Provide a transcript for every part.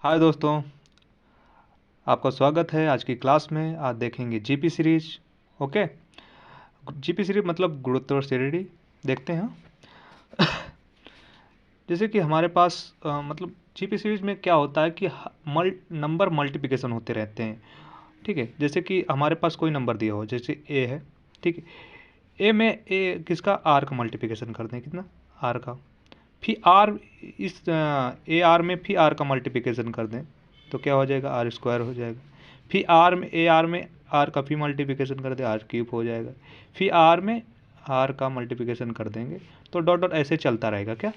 हाय दोस्तों, आपका स्वागत है आज की क्लास में। आज देखेंगे GP series. Okay, GP series मतलब गुणोत्तर श्रेणी देखते हैं। जैसे कि हमारे पास मतलब जीपी सीरीज में क्या होता है कि नंबर मल्टीप्लिकेशन होते रहते हैं। ठीक है, जैसे कि हमारे पास कोई नंबर दिया हो, जैसे ए है। ठीक है, ए में ए किसका आर का मल्टीप्लिकेशन कर दें, कितना आर का। फिर आर इस ए आर में फिर आर का मल्टीप्लिकेशन कर दें तो क्या हो जाएगा, आर स्क्वायर हो जाएगा। फिर आर में ए आर में आर का फिर मल्टीप्लिकेशन कर दे, आर क्यूब हो जाएगा। फिर आर में आर का मल्टीप्लिकेशन कर देंगे तो डॉट डॉट ऐसे चलता रहेगा। क्या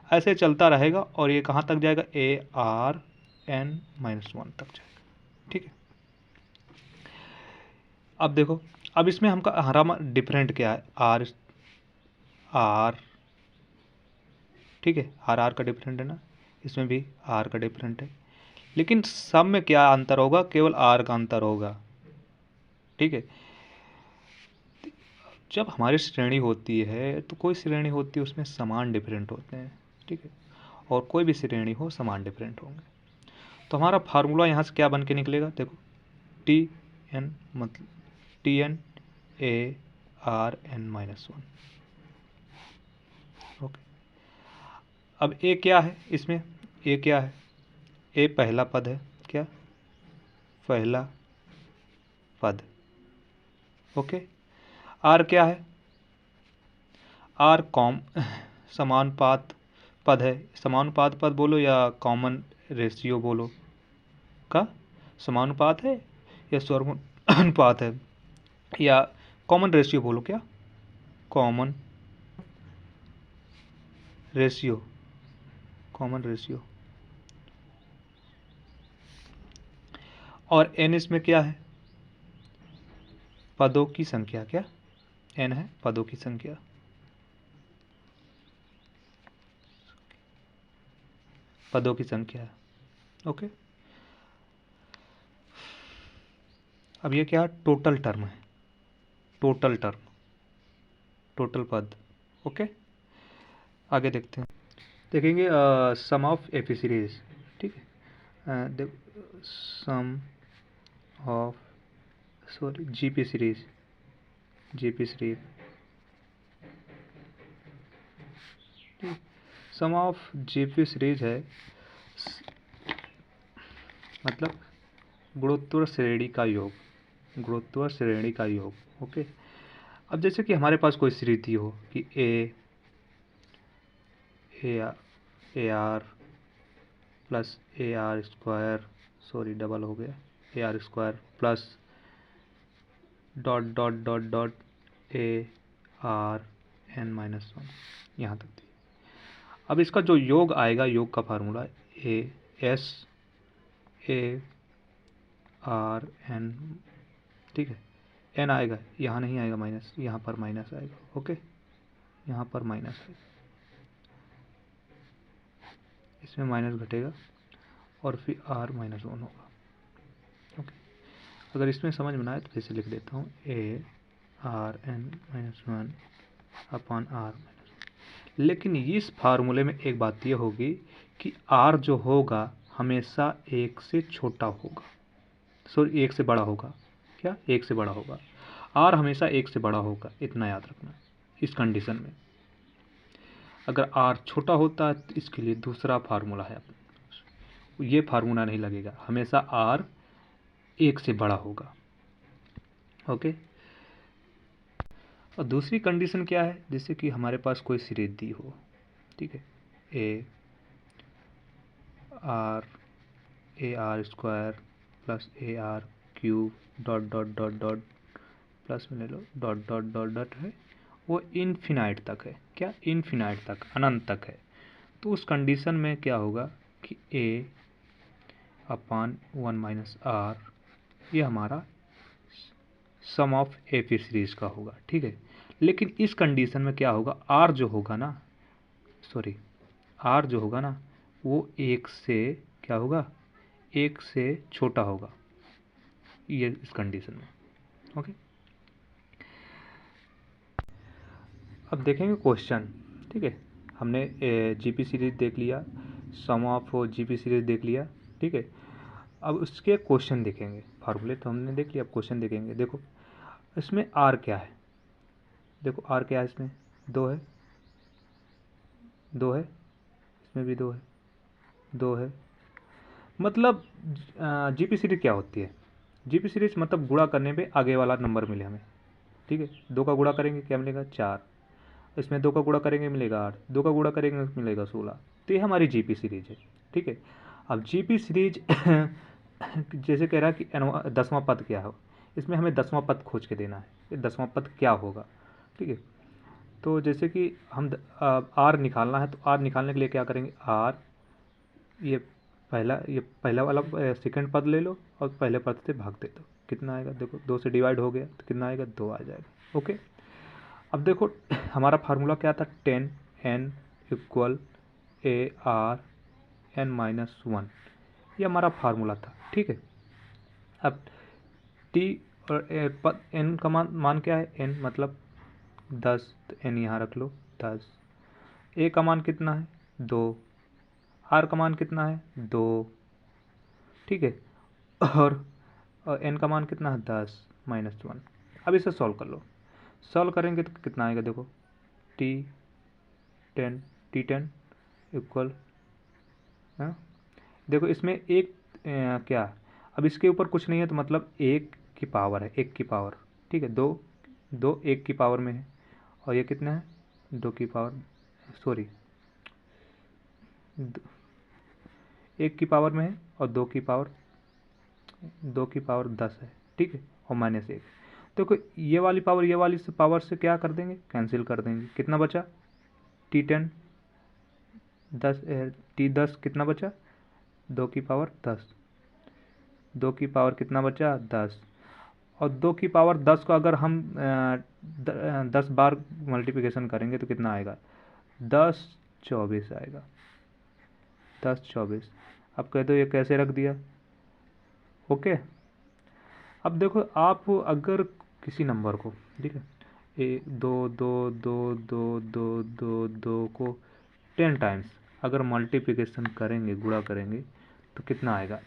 ऐसे चलता रहेगा और ये कहाँ तक जाएगा, a r n minus one तक जाएगा। ठीक है, अब देखो, अब इसमें हमारा डिफरेंट क्या है, आर आर। ठीक है, आर का डिफरेंट है ना, इसमें भी आर का डिफरेंट है, लेकिन सब में क्या अंतर होगा, केवल आर का अंतर होगा। ठीक है, जब हमारी श्रेणी होती है तो कोई श्रेणी होती है उसमें समान डिफरेंट होते हैं। ठीक है, और कोई भी श्रेणी हो समान डिफरेंट होंगे। तो हमारा फार्मूला यहाँ से क्या बन के निकलेगा, देखो, टी एन मतलब t n a r n minus one. Okay, अब ए क्या है, इसमें ए क्या है, ए पहला पद है। क्या, पहला पद। ओके, आर क्या है, आर समानुपात पद है। समानुपात पद बोलो या कॉमन रेशियो बोलो, का समानुपात है या अनुपात है या कॉमन रेशियो बोलो, क्या कॉमन रेशियो, कॉमन रेशियो। और एन इसमें क्या है, पदों की संख्या। क्या एन है, पदों की संख्या। पदों की संख्या है। ओके, अब ये क्या, टोटल टर्म है, टोटल टर्म, टोटल पद। ओके, आगे देखते हैं, देखेंगे सम ऑफ एपी सीरीज। ठीक है, sum of, sorry, GP series, GP series. Sum of GP series है मतलब गुणोत्तर श्रेणी का योग, गुणोत्तर श्रेणी का योग। ओके, अब जैसे कि हमारे पास कोई सीरीज दी हो कि a r plus a r square, sorry double हो गया, a r square plus dot dot dot dot a r n minus one, यहाँ तक दी। अब इसका जो योग आएगा, योग का formula a s a r n. ठीक है, एन आएगा, यहाँ नहीं आएगा माइनस, यहाँ पर माइनस आएगा। ओके, यहाँ पर माइनस आएगा, इसमें माइनस घटेगा और फिर आर माइनस वन होगा। ओके, अगर इसमें समझ में ना आए तो फिर से लिख देता हूँ, a r n minus one upon r minus one. लेकिन इस फार्मूले में एक बात यह होगी कि आर जो होगा हमेशा एक से छोटा होगा, सॉरी एक से बड़ा होगा। क्या, एक से बड़ा होगा, आर हमेशा एक से बड़ा होगा, इतना याद रखना। इस कंडीशन में अगर आर छोटा होता है तो इसके लिए दूसरा फार्मूला है, ये फार्मूला नहीं लगेगा, हमेशा आर एक से बड़ा होगा। ओके, और दूसरी कंडीशन क्या है, जैसे कि हमारे पास कोई सीरीज दी हो। ठीक है, ए r square plus a are cube dot dot dot dot plus में ले लो डॉट डॉट डॉट डॉट है, वो इनफिनाइट तक है। क्या, इनफिनाइट तक, अनंत तक है। तो उस कंडीशन में क्या होगा कि ए अपान वन माइनस आर, ये हमारा सम ऑफ एपी सीरीज का होगा। ठीक है, लेकिन इस कंडीशन में क्या होगा, आर जो होगा ना, सॉरी, आर जो होगा ना वो एक से क्या होगा, एक से छोटा होगा, ये इस कंडीशन में। ओके, अब देखेंगे क्वेश्चन। ठीक है, हमने जीपी सीरीज देख लिया, सम ऑफ जीपी सीरीज देख लिया। ठीक है। अब उसके क्वेश्चन देखेंगे, फार्मूले तो हमने देख लिया, अब क्वेश्चन देखेंगे। देखो इसमें आर क्या है, देखो आर क्या है, इसमें 2 है, 2 है, इसमें भी 2 है, 2 है। मतलब जीपी सीरीज क्या होती है, जीपी सीरीज मतलब गुणा करने पे आगे वाला नंबर मिले हमें, ठीक है। 2 का गुणा करेंगे क्या मिलेगा 4, इसमें 2 का गुणा करेंगे मिलेगा 8, 2 का गुणा करेंगे मिलेगा 16। तो ये हमारी जीपी सीरीज है, ठीक है। अब जीपी सीरीज जैसे कह रहा है कि 10वां पद क्या हो, इसमें हमें 10वां पद खोज के देना है, ये 10वां पद क्या होगा, ठीक है। तो जैसे कि हम आर निकालना है, तो आर निकालने के लिए क्या करेंगे, आर ये पहला वाला सेकंड पद ले लो और पहले पद से भाग दे दो, कितना आएगा, देखो 2 से डिवाइड हो गया तो कितना आएगा 2 आ जाएगा, ओके। अब देखो हमारा फार्मूला क्या था, 10n इक्वल ARn-1, ये हमारा फार्मूला था, ठीक है। अब t और n का मान क्या है, n मतलब 10, तो n यहाँ रख लो 10, a का मान कितना है 2, r का मान कितना है 2, ठीक है, और n का मान कितना है 10 -1। अब इसे सॉल्व कर लो, सॉल्व करेंगे तो कितना आएगा, देखो t10 इक्वल, देखो इसमें एक क्या, अब इसके ऊपर कुछ नहीं है तो मतलब 1 की पावर है, 1 की पावर, ठीक है। 2 1 की पावर में है, और ये कितना है 2 की पावर, सॉरी 1 की पावर में है, और 2 की पावर 10 है, ठीक है, और -1। देखो ये वाली पावर ये वाली से पावर से क्या कर देंगे, कैंसिल कर देंगे, कितना बचा t10 10, t10 कितना बचा 2 की पावर 10, 2 की पावर कितना बचा 10, और 2 की पावर 10 को अगर हम 10 बार मल्टीप्लिकेशन करेंगे तो कितना आएगा 10 24 आएगा, 10 24। अब कह दो ये कैसे रख दिया, ओके। अब देखो आप अगर किसी नंबर को, ठीक है, 2 को 10 टाइम्स अगर मल्टीप्लिकेशन करेंगे, गुणा करेंगे तो कितना आएगा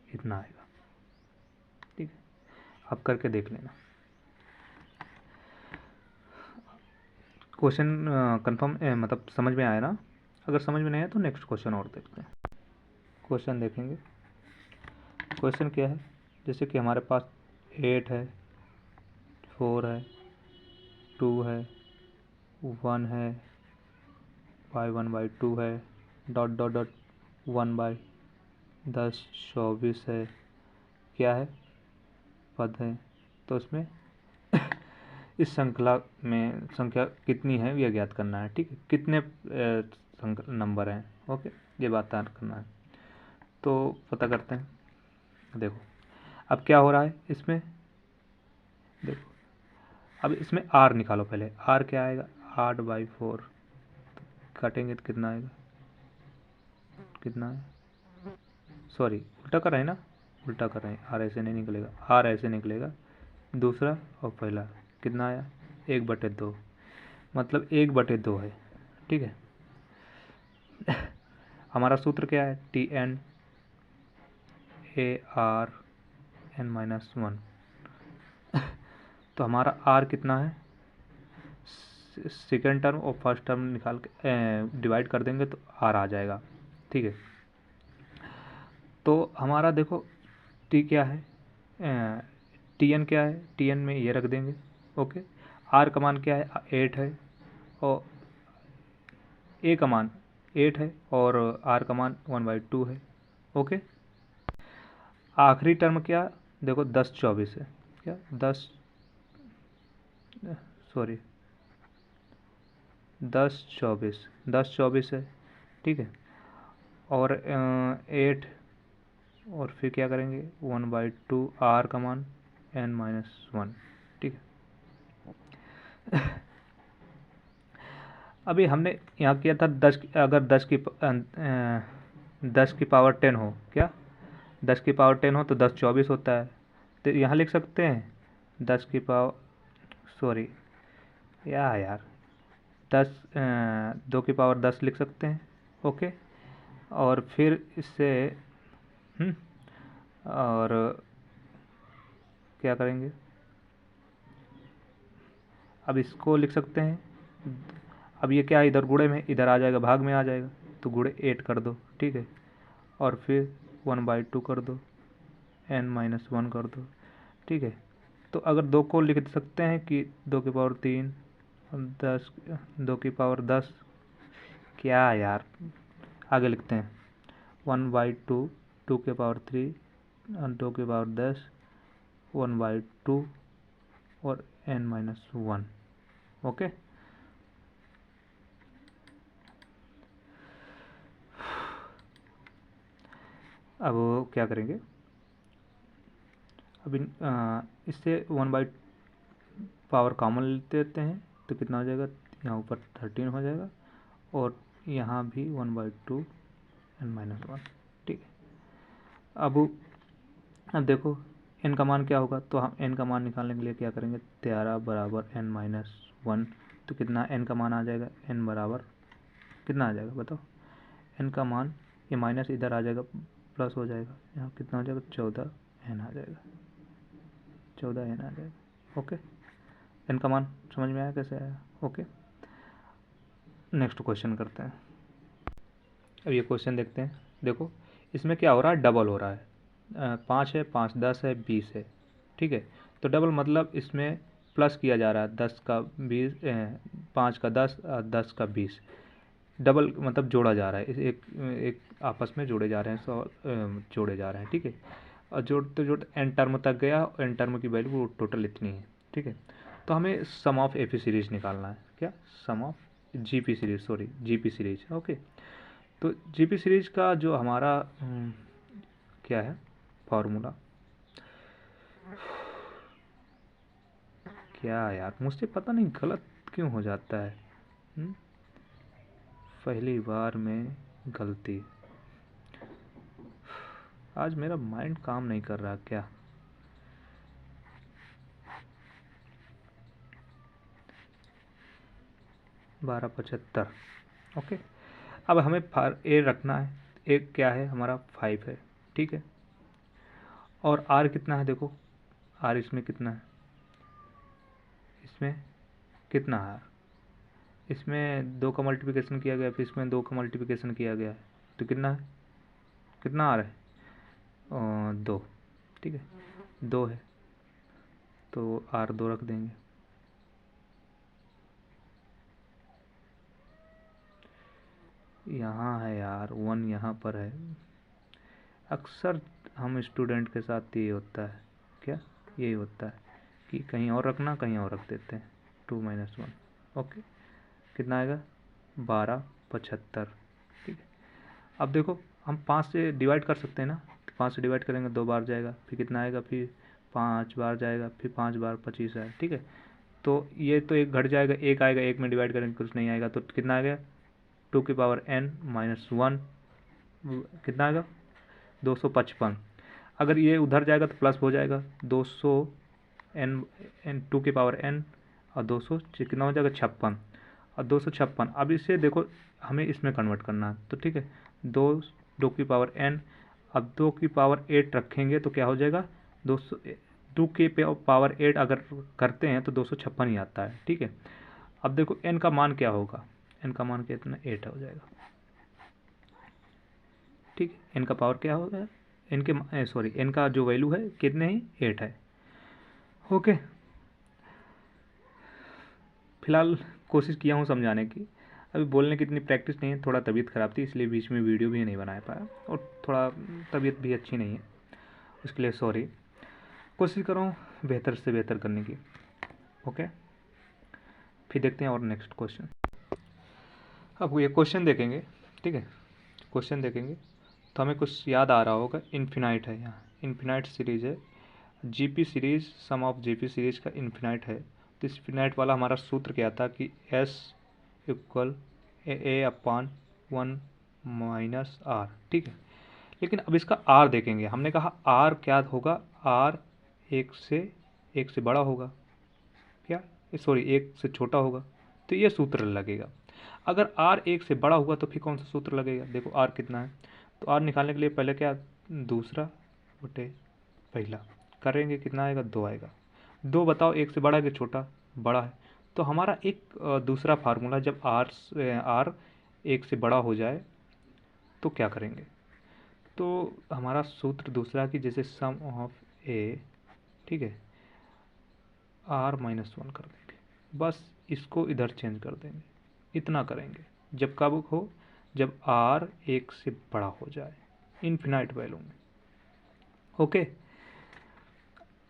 इतना आएगा, ठीक है। आप करके देख लेना, क्वेश्चन कंफर्म मतलब समझ में आया ना, अगर समझ में नहीं आया तो नेक्स्ट क्वेश्चन और देखते हैं। क्वेश्चन देखेंगे, क्वेश्चन क्या है, जैसे कि हमारे पास 8 है, 4 है, 2 है, 1 है, बाई 1/2 है, डॉट डॉट डॉट 1/10 24 है, क्या है पद है। तो इसमें इस श्रृंखला में संख्या कितनी है यह ज्ञात करना है, ठीक है, कितने नंबर हैं, ओके, ये बात करना है। तो पता करते हैं, देखो अब क्या हो रहा है इसमें, देखो अब इसमें r निकालो, पहले r क्या आएगा 8/4, तो काटेंगे तो कितना आएगा, कितना है, सॉरी उल्टा कर रहे हैं ना, उल्टा कर रहे हैं, r ऐसे नहीं निकलेगा, r ऐसे निकलेगा, दूसरा और पहला कितना आया 1/2, मतलब 1/2 है, ठीक है। हमारा सूत्र क्या है tn ARn-1, तो हमारा r कितना है, सेकेंड टर्म और फर्स्ट टर्म निकाल के डिवाइड कर देंगे तो r आ जाएगा, ठीक है। तो हमारा देखो t क्या है, tn क्या है, tn में ये रख देंगे, ओके। r का मान क्या है 8 है, और a का मान 8 है, और r का मान 1/2 है, ओके। आखिरी टर्म क्या, देखो 10 24 है, क्या 10 सॉरी 10 24 है, ठीक है, और 8, और फिर क्या करेंगे 1/2 r का मान n-1, ठीक है। अभी हमने यहाँ किया था 10, अगर 10 की पावर 10 हो, क्या 10 की पावर 10 हो तो 10 24 होता है, तो यहाँ लिख सकते हैं 10 की पावर, सॉरी यार 2 की पावर 10 लिख सकते हैं, ओके। और फिर इससे और क्या करेंगे, अब इसको लिख सकते हैं, अब ये क्या है, इधर गुणे में, इधर आ जाएगा भाग में आ जाएगा, तो गुणे 8 कर दो, ठीक है, और फिर 1/2 कर दो, n-1 कर दो, ठीक है। तो अगर 2 को लिख सकते हैं कि 2⁻3 10 2⁻10, क्या यार, आगे लिखते हैं 1/2 2⁻3 2⁻10 1/2 और n-1, ओके। अब क्या करेंगे, अब इससे 1 पावर कॉमन लेते हैं, तो कितना हो जाएगा, यहाँ ऊपर 13 हो जाएगा, और यहाँ भी 1/2 n-1, ठीक है। अब देखो n का मान क्या होगा, तो हम n का मान निकालने के लिए क्या करेंगे, 13 बराबर n-1, तो कितना n का मान आ जाएगा, n बराबर कितना आ जाएगा बताओ, n का मान, ये माइनस इधर आ जाएगा, प्लस हो जाएगा, यहाँ कितना हो जाएगा, 14 n आ जाएगा, 14 n आ जाएगा, ओके। n का मान समझ में आया कैसे आया, ओके। नेक्स्ट क्वेश्चन करते हैं। अब ये क्वेश्चन देखते हैं, देखो इसमें क्या हो रहा है, डबल हो रहा है, 5 है, 5 10 है, 20 है, ठीक है। तो डबल मतलब इसमें प्लस किया जा रहा है, 10 का 20, 5 का 10 और 10 का 20, डबल मतलब जोड़ा जा रहा है, एक एक आपस में जोड़े जा रहे हैं, जोड़े जा रहे हैं, ठीक है। और जोड़ते जोड़ते एन टर्म तक गया, एन टर्म की वैल्यू वो टोटल इतनी है, ठीक है। तो हमें सम ऑफ एपी सीरीज निकालना है, क्या, sum of GP series, sorry GP series, okay. तो जीपी सीरीज का जो हमारा क्या है फॉर्मूला, क्या यार मुझसे पता नहीं गलत क्यों हो जाता है, पहली बार में गलती, आज मेरा माइंड काम नहीं कर रहा क्या, $12.75, ओके। अब हमें ए रखना है, एक क्या है हमारा 5 है, ठीक है, और आर कितना है, देखो आर इसमें कितना है, इसमें कितना है, इसमें 2 का मल्टीप्लिकेशन किया गया, फिर इसमें 2 का मल्टीप्लिकेशन किया गया है, तो कितना है, कितना आ रहा है, 2, ठीक है, 2 है, तो आर 2 रख देंगे, यहाँ है यार 1 यहाँ पर है, अक्सर हम स्टूडेंट के साथ ये होता है, क्या यही होता है कि कहीं और रखना, कहीं और रख देते हैं, 2-1, ओके। कितना आएगा, 12.75, ठीक है। अब देखो हम 5 से डिवाइड कर सकते हैं ना, तो 5 से डिवाइड करेंगे 2 बार जाएगा, फिर कितना आएगा, फिर 5 बार जाएगा, फिर 5 बार 25 आएगा, ठीक है। तो ये तो एक घट जाएगा, एक आएगा, एक में डिवाइड करेंगे कुछ नहीं आएगा, तो कितना आ गया, 2n-1, कितना आएगा, 255। अगर ये उधर जाएगा तो प्लस हो जाएगा, 200 n 2n और 200 कितना हो जाएगा, 56, और 256। अब इसे देखो हमें इसमें कन्वर्ट करना है, तो ठीक है, 2n, अब 2⁸ रखेंगे तो क्या हो जाएगा, 2⁸ अगर करते हैं तो 256 ही आता है, ठीक है। अब देखो n का मान क्या होगा, n का मान कितना, 8 हो जाएगा, ठीक है। n का पावर क्या होगा, n का जो वैल्यू है कितने ही, 8 है, ओके। फिलहाल कोशिश किया हूँ समझाने की, अभी बोलने की इतनी प्रैक्टिस नहीं है, थोड़ा तबीयत ख़राब थी इसलिए बीच में वीडियो भी नहीं बना पाया, और थोड़ा तबीयत भी अच्छी नहीं है, उसके लिए सॉरी। कोशिश कर रहा हूँ बेहतर से बेहतर करने की, ओके। फिर देखते हैं और नेक्स्ट क्वेश्चन। अब ये क्वेश्चन देखेंगे, ठीक है, क्वेश्चन देखेंगे तो हमें कुछ याद आ रहा होगा, इन्फिनाइट है, यहाँ इन्फिनाइट सीरीज है, GP series, sum of GP series का इन्फिनाइट है, तो इस इन्फिनाइट वाला हमारा सूत्र क्या था कि S = A/1 - R, ठीक है। लेकिन अब इसका R देखेंगे, हमने कहा R क्या होगा, R एक से बड़ा होगा, क्या सॉरी 1 से छोटा होगा, तो ये सूत्र लगेगा। अगर r 1 से बड़ा हुआ तो फिर कौन सा सूत्र लगेगा? देखो r कितना है, तो r निकालने के लिए पहले क्या, दूसरा बटे पहला करेंगे, कितना आएगा? 2 आएगा। 2 बताओ 1 से बड़ा है कि छोटा? बड़ा है। तो हमारा एक दूसरा फार्मूला, जब r 1 से बड़ा हो जाए तो क्या करेंगे? तो हमारा सूत्र दूसरा कि जैसे सम ऑफ a, ठीक है, r माइनस 1 कर देंगे, बस इसको इधर चेंज कर देंगे, इतना करेंगे। जब कब हो? जब r 1 से बड़ा हो जाए, इनफिनाइट वैल्यू में। ओके,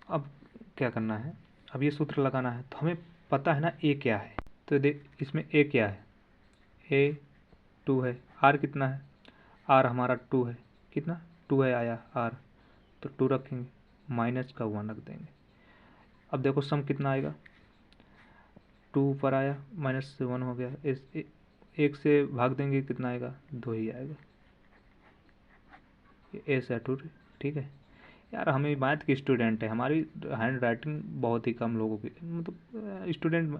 अब क्या करना है? अब ये सूत्र लगाना है, तो हमें पता है ना a क्या है, तो देख इसमें a क्या है, a 2 है, r कितना है? r हमारा 2 है, कितना? 2 है आया r, तो 2 रखेंगे, माइनस का 1 रख देंगे। अब देखो सम कितना आएगा, 2 ऊपर आया, माइनस से 1 हो गया, इस 1 से भाग देंगे, कितना आएगा? 2 ही आएगा। ऐसा 2, ठीक है यार। हमें मैथ की स्टूडेंट है, हमारी हैंड राइटिंग बहुत ही कम लोगों की, मतलब स्टूडेंट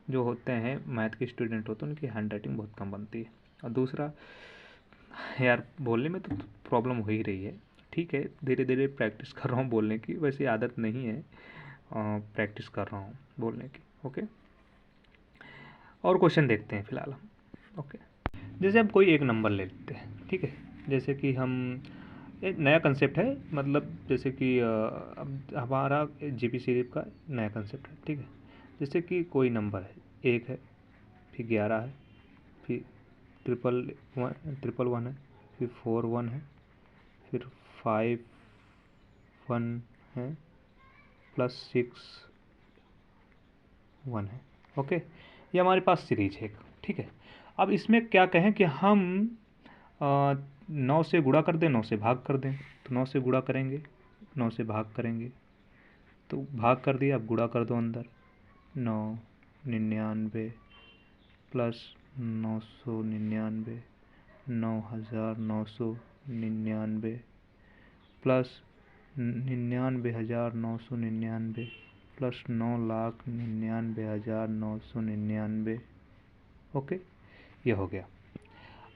जो होते हैं, मैथ के स्टूडेंट होते हैं, उनकी हैंड राइटिंग बहुत कम बनती है। और दूसरा यार, बोलने में तो प्रॉब्लम हो ही रही है, ठीक है, धीरे धीरे प्रैक्टिस कर रहा हूँ बोलने की, वैसे आदत नहीं है, प्रैक्टिस कर रहा हूँ बोलने की। ओके, और क्वेश्चन देखते हैं फिलहाल हम। ओके, जैसे अब कोई एक नंबर ले लेते हैं, ठीक है, जैसे कि हम एक नया कंसेप्ट है, मतलब जैसे कि अब हमारा जीपी सीरीज का नया कंसेप्ट है, ठीक है। जैसे कि कोई नंबर है, 1 है, फिर 11 है, फिर ट्रिपल वन है, फिर 4 1 है, फिर 5 1 है, प्लस 6 1 है। ओके, ये हमारे पास सीरीज है एक, ठीक है। अब इसमें क्या कहें कि हम 9 से गुणा कर दें, 9 से भाग कर दें, तो 9 से गुणा करेंगे, 9 से भाग करेंगे, तो भाग कर दिया, अब गुणा कर दो अंदर, 999 प्लस 999, 9999 प्लस 99,999 प्लस 9,99,999। ओके, ये हो गया।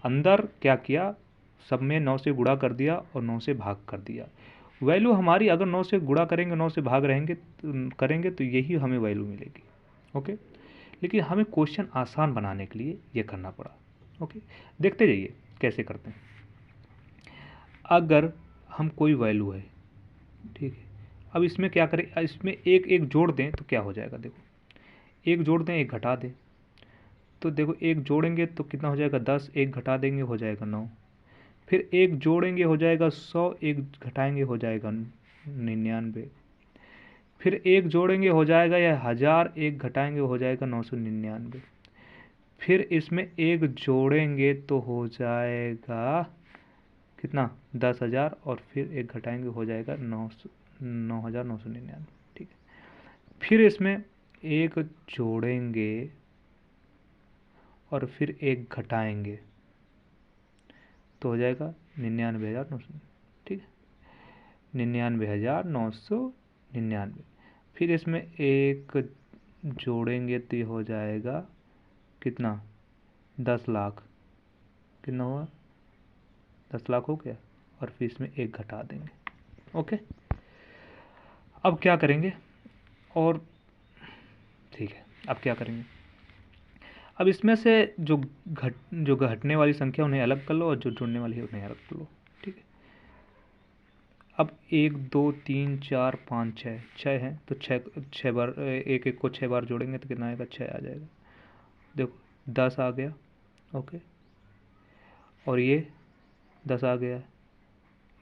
अंदर क्या किया, सब में 9 से गुणा कर दिया और 9 से भाग कर दिया। वैल्यू हमारी अगर 9 से गुणा करेंगे, 9 से भाग करेंगे तो यही हमें वैल्यू मिलेगी। ओके, लेकिन हमें क्वेश्चन आसान बनाने के लिए ये करना पड़ा। ओके, देखते जाइए कैसे करते हैं। अगर हम कोई वैल्यू है, ठीक है, अब इसमें क्या करें, इसमें एक एक जोड़ दें तो क्या हो जाएगा? देखो, एक जोड़ दें, एक घटा दें, तो देखो एक जोड़ेंगे तो कितना हो जाएगा? 10, एक घटा देंगे हो जाएगा 9, फिर एक जोड़ेंगे हो जाएगा 100, एक घटाएंगे हो जाएगा 99, फिर एक जोड़ेंगे हो जाएगा या 1000, एक घटाएंगे हो जाएगा 999, फिर इसमें एक जोड़ेंगे तो हो जाएगा कितना? 10,000, और फिर एक घटाएंगे हो जाएगा 9,999, ठीक है। फिर इसमें एक जोड़ेंगे और फिर एक घटाएंगे तो हो जाएगा 99,900, ठीक है, 99,999। फिर इसमें एक जोड़ेंगे तो ये हो जाएगा कितना? 10 लाख, कितना हुआ? 10 लाख हो गया, और फिर इसमें एक घटा देंगे। ओके, अब क्या करेंगे, और ठीक है, अब क्या करेंगे, अब इसमें से जो घटने वाली संख्या उन्हें अलग कर लो, और जो जुड़ने वाली है उन्हें अलग कर लो, ठीक है। अब 1 2 3 4 5 6 है, तो 6 बार, एक एक को 6 बार जोड़ेंगे तो कितना आएगा? 6 आ जाएगा। देखो 10 आ गया, ओके, और ये 10 आ गया,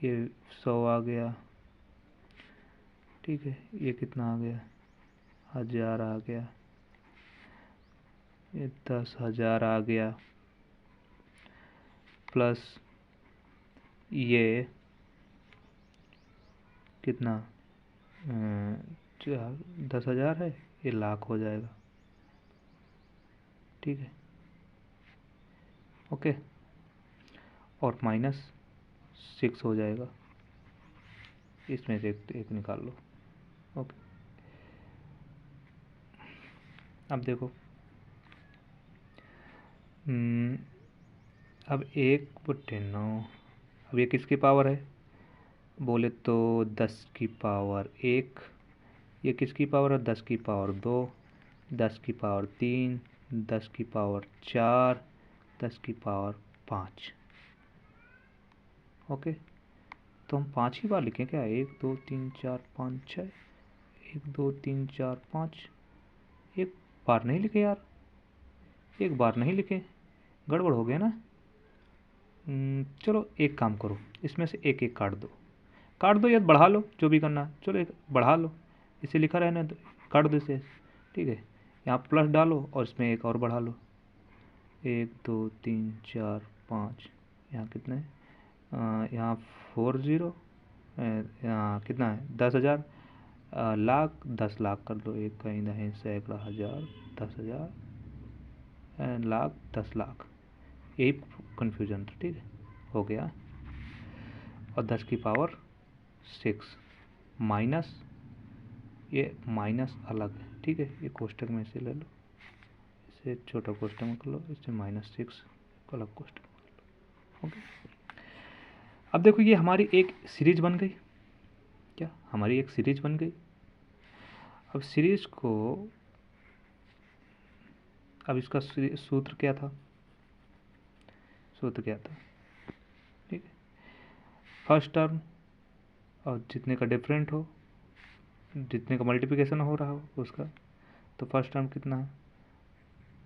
ये 100 आ गया, ठीक है, ये कितना आ गया? 1000 आ गया, ये 10,000 आ गया, प्लस ये कितना? 10,000 है, ये लाख हो जाएगा, ठीक है। ओके, और माइनस 6 हो जाएगा, इसमें से एक निकाल लो। ओके, अब देखो अब 1/9, अब ये किसकी पावर है बोले तो 10 की पावर 1, ये किसकी पावर है 10 की पावर 2, 10 की पावर 3, 10 की पावर 4, 10 की पावर 5। ओके, तो हम 5 ही बार लिखें क्या, 1 2 3 4 5 6, 1 2 3 4 5, एक बार नहीं लिखे यार, एक बार नहीं लिखे, गड़बड़ हो गया ना। चलो एक काम करो, इसमें से एक एक काट दो या बढ़ा लो, जो भी करना है, चलो एक बढ़ा लो, इसे लिखा रहने दो, काट दो इसे, ठीक है। यहाँ प्लस डालो और इसमें एक और बढ़ा लो, 1 2 3 4 5, यहाँ कितने यहाँ 40, यहाँ कितना है 10,000, लाख 10 लाख कर दो, एक कहीं दहें सैकड़ा हज़ार 10,000, लाख 10 लाख, यही कन्फ्यूजन था, ठीक है, हो गया। और 10 की पावर 6 माइनस, ये माइनस अलग है, ठीक है, ये कोष्टक में से ले लो, इसे छोटा कोष्टक में कर लो, इससे -6 अलग कोष्टक में कर लो। ओके, अब देखो ये हमारी एक सीरीज बन गई, क्या हमारी एक सीरीज बन गई। अब सीरीज को, अब इसका सूत्र क्या था, सूत्र क्या था, ठीक है, फर्स्ट टर्म और जितने का डिफरेंट हो, जितने का मल्टीप्लिकेशन हो रहा हो उसका, तो फर्स्ट टर्म कितना है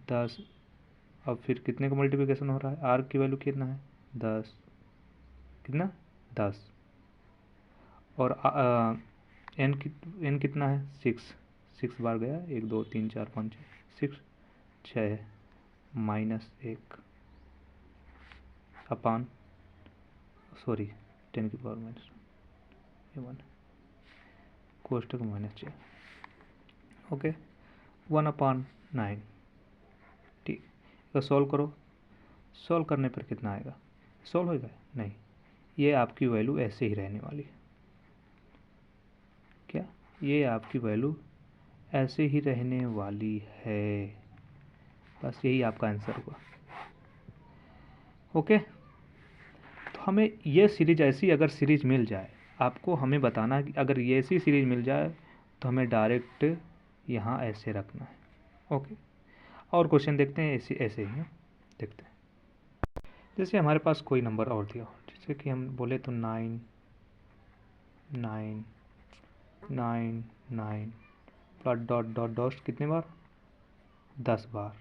10, अब फिर कितने का मल्टीप्लिकेशन हो रहा है, आर की वैल्यू कितना है 10, कितना 10, और एन कितना है 6 बार गया, 1 2 3 4 5 6 6 -1 अपान, सॉरी 10 की पावर -1 कोष्टक -6, ओके, 1/9, ठीक। तो सॉल्व करो, सॉल्व करने पर कितना आएगा, सॉल्व होगा नहीं, ये आपकी वैल्यू ऐसे ही रहने वाली है, क्या ये आपकी वैल्यू ऐसे ही रहने वाली है, बस यही आपका आंसर होगा। ओके, तो हमें ये सीरीज ऐसी अगर सीरीज मिल जाए, आपको हमें बताना है कि अगर ये ऐसी सीरीज मिल जाए तो हमें डायरेक्ट यहाँ ऐसे रखना है। ओके, और क्वेश्चन देखते हैं ऐसे ऐसे ही देखते हैं। जैसे हमारे पास कोई नंबर और दिया हो, जैसे कि हम बोले तो 9 9 9 9 प्लस डॉट डॉट डॉट कितने बार 10 बार,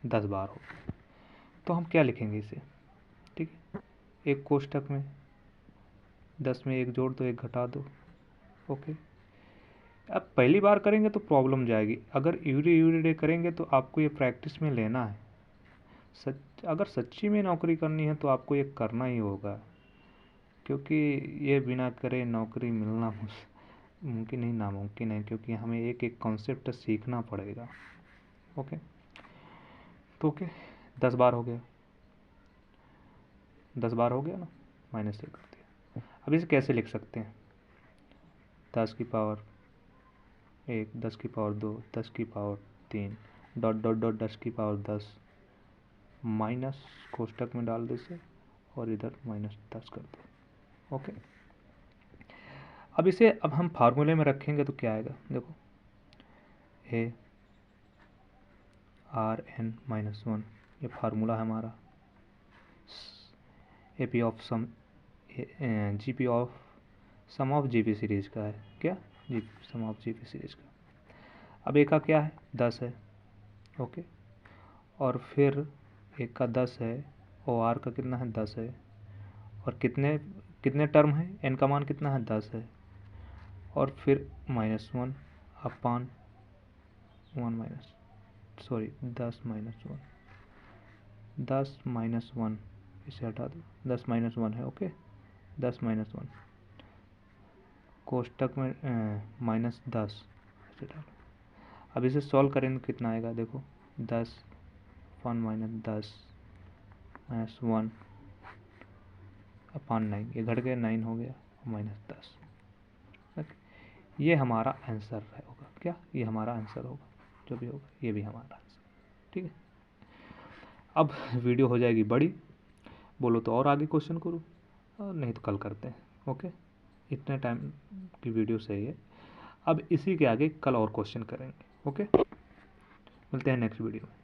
10 बार हो, तो हम क्या लिखेंगे इसे, ठीक है, एक कोष्टक में 10 में एक जोड़ दो, एक घटा दो। ओके, अब पहली बार करेंगे तो प्रॉब्लम जाएगी, अगर एवरी डे करेंगे तो आपको ये प्रैक्टिस में लेना है। अगर सच्ची में नौकरी करनी है तो आपको ये करना ही होगा, क्योंकि ये बिना करे नौकरी मिलना मुमकिन नहीं, नामुमकिन है, क्योंकि हमें एक एक कॉन्सेप्ट सीखना पड़ेगा। ओके, तो ओके 10 बार हो गया, 10 बार हो गया ना, -1 कर दिया। अब इसे कैसे लिख सकते हैं, 10 की पावर 1, 10 की पावर 2, 10 की पावर 3, डॉट डॉट डॉट 10 की पावर 10, माइनस कोष्टक में डाल दो इसे और इधर -10 कर दो। ओके, अब इसे अब हम फार्मूले में रखेंगे तो क्या आएगा, देखो ए आर एन -1, ये फार्मूला है हमारा, A P of sum, G P of sum of G P series का है, क्या G sum of G P series का। अब एक का क्या है 10 है, ओके, और फिर एक का 10 है, और आर का कितना है 10 है, और कितने कितने टर्म है, एन का मान कितना है 10 है, और फिर -1 अपान 1 माइनस, सॉरी 10 -1, 10 -1, इसे हटा दो, 10 -1 है, ओके, 10 -1 कोष्टक में -10 ऐसे डालो। अब इसे सॉल्व करेंगे तो कितना आएगा, देखो 10 1 -10 -1 अपान 9, ये घट गया 9 हो गया, -10। ये हमारा आंसर होगा, क्या ये हमारा आंसर होगा, जो भी होगा ये भी हमारा आंसर, ठीक है। अब वीडियो हो जाएगी बड़ी, बोलो तो और आगे क्वेश्चन करूँ, और नहीं तो कल करते हैं। ओके, इतने टाइम की वीडियो सही है। अब इसी के आगे कल और क्वेश्चन करेंगे। ओके, मिलते हैं नेक्स्ट वीडियो में।